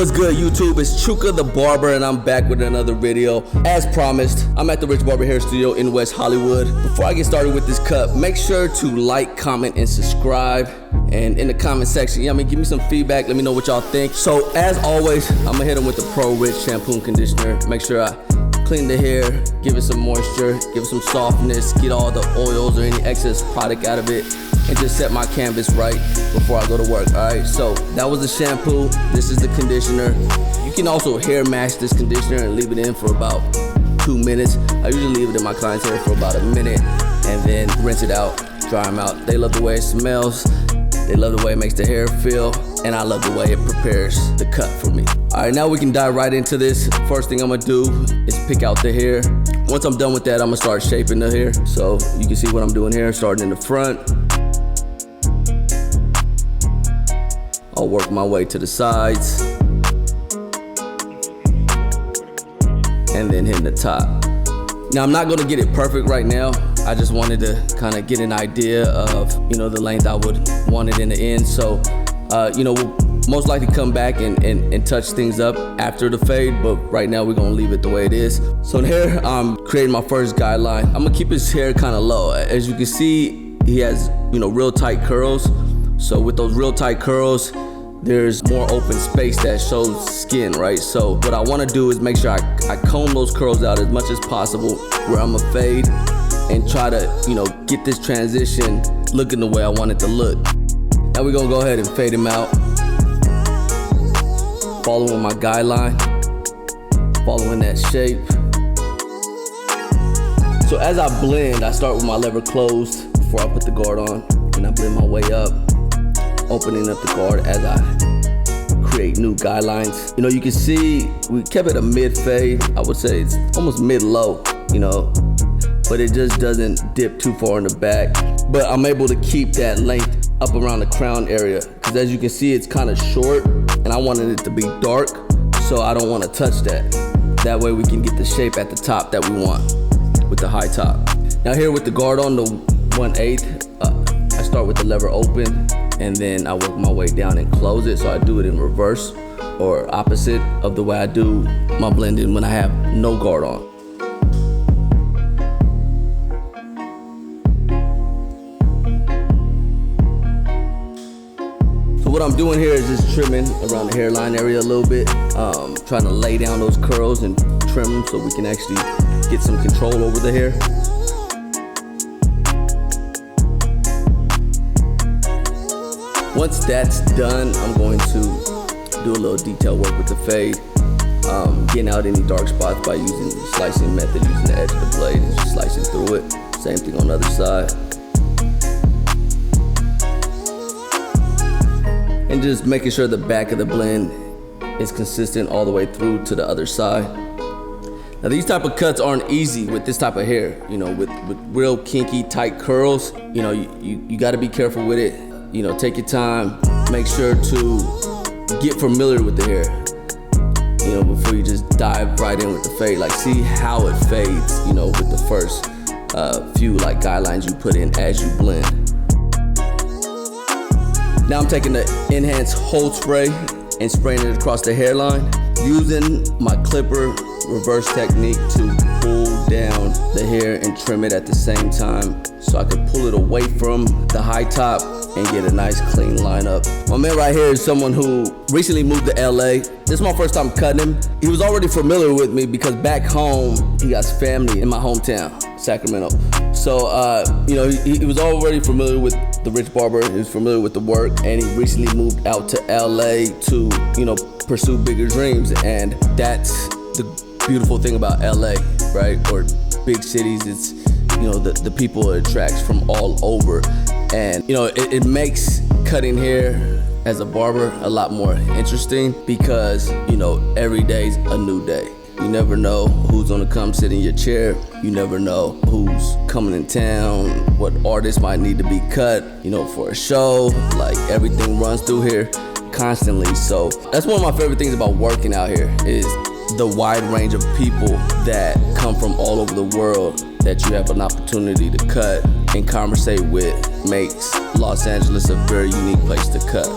What's good, YouTube? It's Chuka the Barber, and I'm back with another video. As promised, I'm at the Rich Barber Hair Studio in West Hollywood. Before I get started with this cut, make sure to like, comment, and subscribe. And in the comment section, give me some feedback. Let me know what y'all think. So as always, I'm gonna hit them with the Pro Rich shampoo and conditioner. Make sure I clean the hair, give it some moisture, give it some softness, get all the oils or any excess product out of it, and just set my canvas right before I go to work. All right, so that was the shampoo. This is the conditioner. You can also hair mask this conditioner and leave it in for about 2 minutes. I usually leave it in my client's hair for about a minute and then rinse it out, dry them out. They love the way it smells. They love the way it makes the hair feel, and I love the way it prepares the cut for me. All right, now we can dive right into this. First thing I'm gonna do is pick out the hair. Once I'm done with that, I'm gonna start shaping the hair. So you can see what I'm doing here, starting in the front. I'll work my way to the sides, and then hitting the top. Now I'm not gonna get it perfect right now. I just wanted to kind of get an idea of, the length I would want it in the end. So, we'll most likely come back and touch things up after the fade, but right now we're gonna leave it the way it is. So in here, I'm creating my first guideline. I'm gonna keep his hair kind of low. As you can see, he has, real tight curls. So with those real tight curls, there's more open space that shows skin, right? So what I wanna do is make sure I comb those curls out as much as possible where I'm gonna fade and try to, get this transition looking the way I want it to look. Now we're gonna go ahead and fade him out. Following my guideline, following that shape. So as I blend, I start with my lever closed before I put the guard on, and I blend my way up, opening up the guard as I create new guidelines. You can see we kept it a mid fade. I would say it's almost mid low, but it just doesn't dip too far in the back. But I'm able to keep that length up around the crown area, because as you can see, it's kind of short, and I wanted it to be dark, so I don't want to touch that. That way we can get the shape at the top that we want with the high top. Now here with the guard on the 1/8, I start with the lever open, and then I work my way down and close it. So I do it in reverse or opposite of the way I do my blending when I have no guard on. What I'm doing here is just trimming around the hairline area a little bit, trying to lay down those curls and trim them so we can actually get some control over the hair. Once that's done, I'm going to do a little detail work with the fade, getting out any dark spots by using the slicing method, using the edge of the blade and just slicing through it. Same thing on the other side. And just making sure the back of the blend is consistent all the way through to the other side. Now these type of cuts aren't easy with this type of hair, with real kinky, tight curls. You gotta be careful with it. Take your time, make sure to get familiar with the hair, before you just dive right in with the fade. Like, see how it fades, with the first few guidelines you put in as you blend. Now I'm taking the enhanced hold spray and spraying it across the hairline, using my clipper reverse technique to pull down the hair and trim it at the same time, so I can pull it away from the high top and get a nice clean lineup. My man right here is someone who recently moved to LA. This is my first time cutting him. He was already familiar with me because back home, he got family in my hometown, Sacramento. So, he was already familiar with the Rich Barber. He was familiar with the work, and he recently moved out to LA to, pursue bigger dreams. And that's the beautiful thing about LA, right? Or big cities. It's, the people it attracts from all over. And, it makes cutting hair as a barber a lot more interesting because, every day's a new day. You never know who's gonna come sit in your chair. You never know who's coming in town, what artist might need to be cut, for a show. Like, everything runs through here constantly. So that's one of my favorite things about working out here, is the wide range of people that come from all over the world that you have an opportunity to cut and conversate with. Makes Los Angeles a very unique place to cut.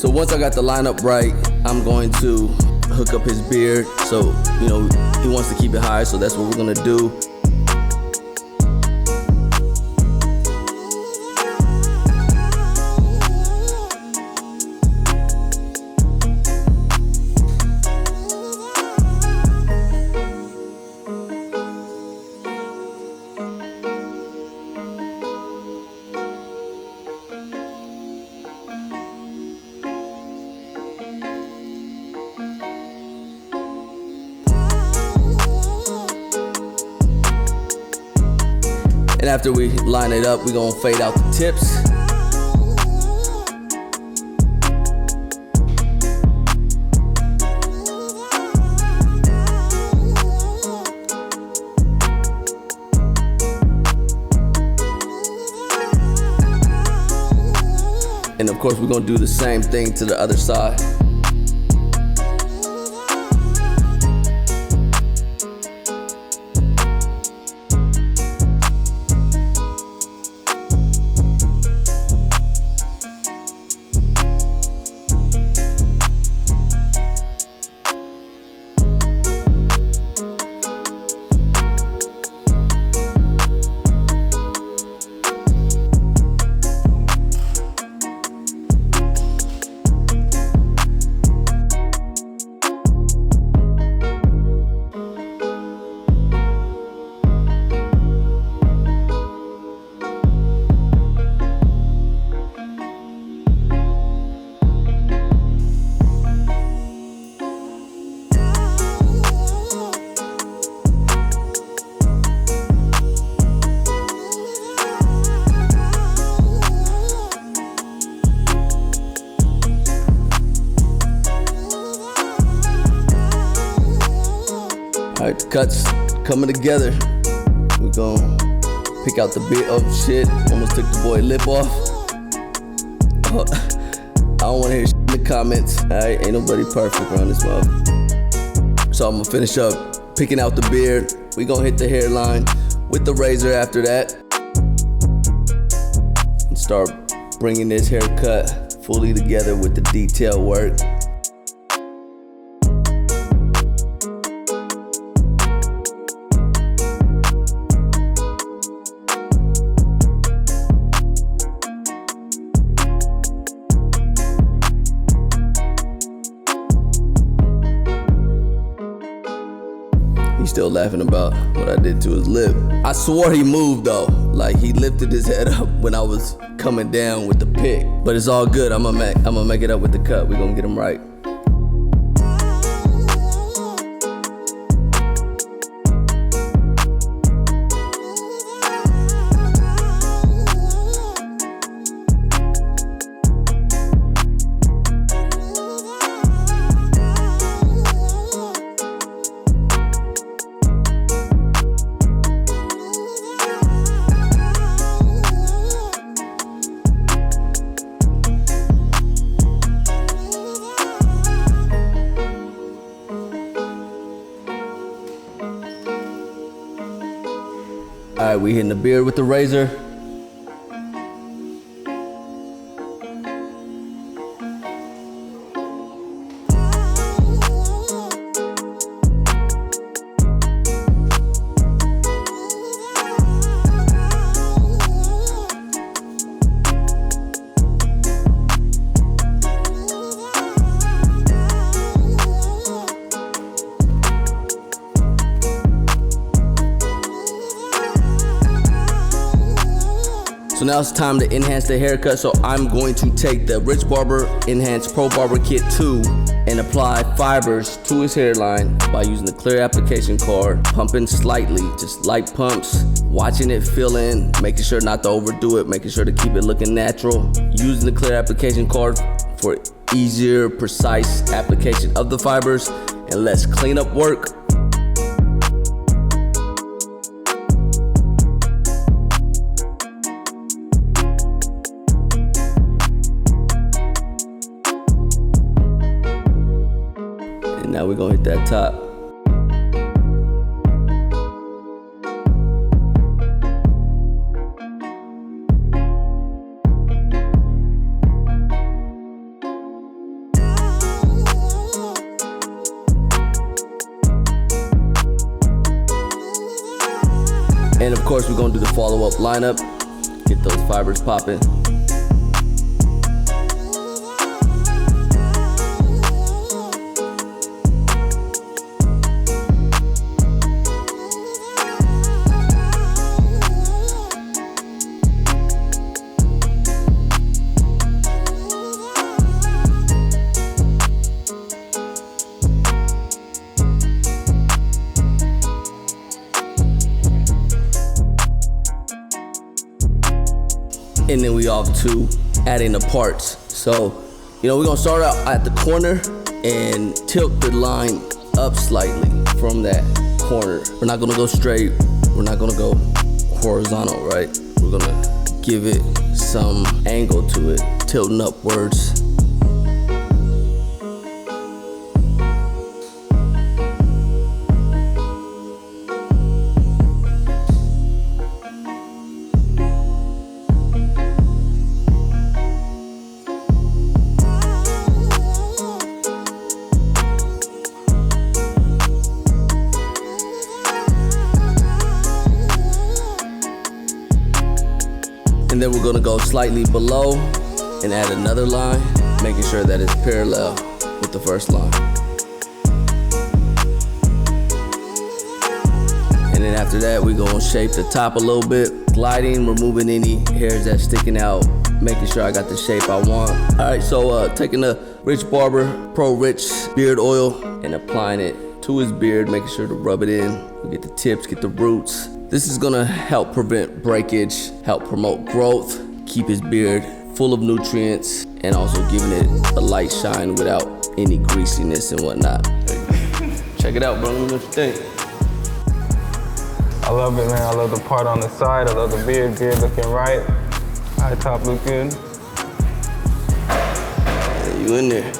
So once I got the lineup right, I'm going to hook up his beard. So, you know, he wants to keep it high, so that's what we're gonna do. And after we line it up, we're gonna fade out the tips. And of course, we're gonna do the same thing to the other side. All right, the cuts coming together. We're gonna pick out the bit. Oh shit, almost took the boy lip off. Oh, I don't wanna hear shit in the comments. All right, ain't nobody perfect around this motherfucker. So I'm gonna finish up picking out the beard. We gonna hit the hairline with the razor after that. And start bringing this haircut fully together with the detail work. He's still laughing about what I did to his lip. I swore he moved though. Like he lifted his head up when I was coming down with the pick. But it's all good, I'm gonna make it up with the cut. We're gonna get him right. All right, we hitting the beard with the razor. So now it's time to enhance the haircut. So I'm going to take the Rich Barber Enhanced Pro Barber Kit 2 and apply fibers to his hairline by using the clear application card, pumping slightly, just light pumps, watching it fill in, making sure not to overdo it, making sure to keep it looking natural. Using the clear application card for easier, precise application of the fibers and less cleanup work. Now we're gonna hit that top. course, we're gonna do the follow-up lineup. Get those fibers popping. And then we off to adding the parts. So, we're gonna start out at the corner and tilt the line up slightly from that corner. We're not gonna go straight, we're not gonna go horizontal, right? We're gonna give it some angle to it, tilting upwards. And then we're gonna go slightly below and add another line, making sure that it's parallel with the first line. And then after that, we're gonna shape the top a little bit, gliding, removing any hairs that's sticking out, making sure I got the shape I want. All right, so taking the Rich Barber Pro Rich beard oil and applying it to his beard, making sure to rub it in. We get the tips, get the roots. This is gonna help prevent breakage, help promote growth, keep his beard full of nutrients, and also giving it a light shine without any greasiness and whatnot. Check it out, bro. What you think? I love it, man. I love the part on the side. I love the beard looking right. High top look good. Yeah, you in there.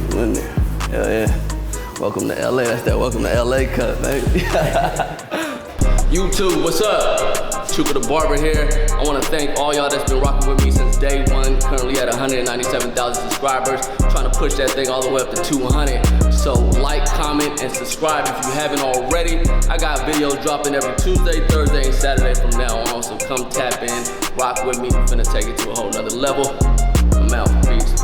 You in there. Hell yeah. Welcome to LA. That's that welcome to LA cut, man. YouTube, what's up? Chuka The Barber here. I want to thank all y'all that's been rocking with me since day one. Currently at 197,000 subscribers. Trying to push that thing all the way up to 200. So like, comment, and subscribe if you haven't already. I got videos dropping every Tuesday, Thursday, and Saturday from now on. So come tap in, rock with me. I'm finna take it to a whole nother level. I'm out. Peace.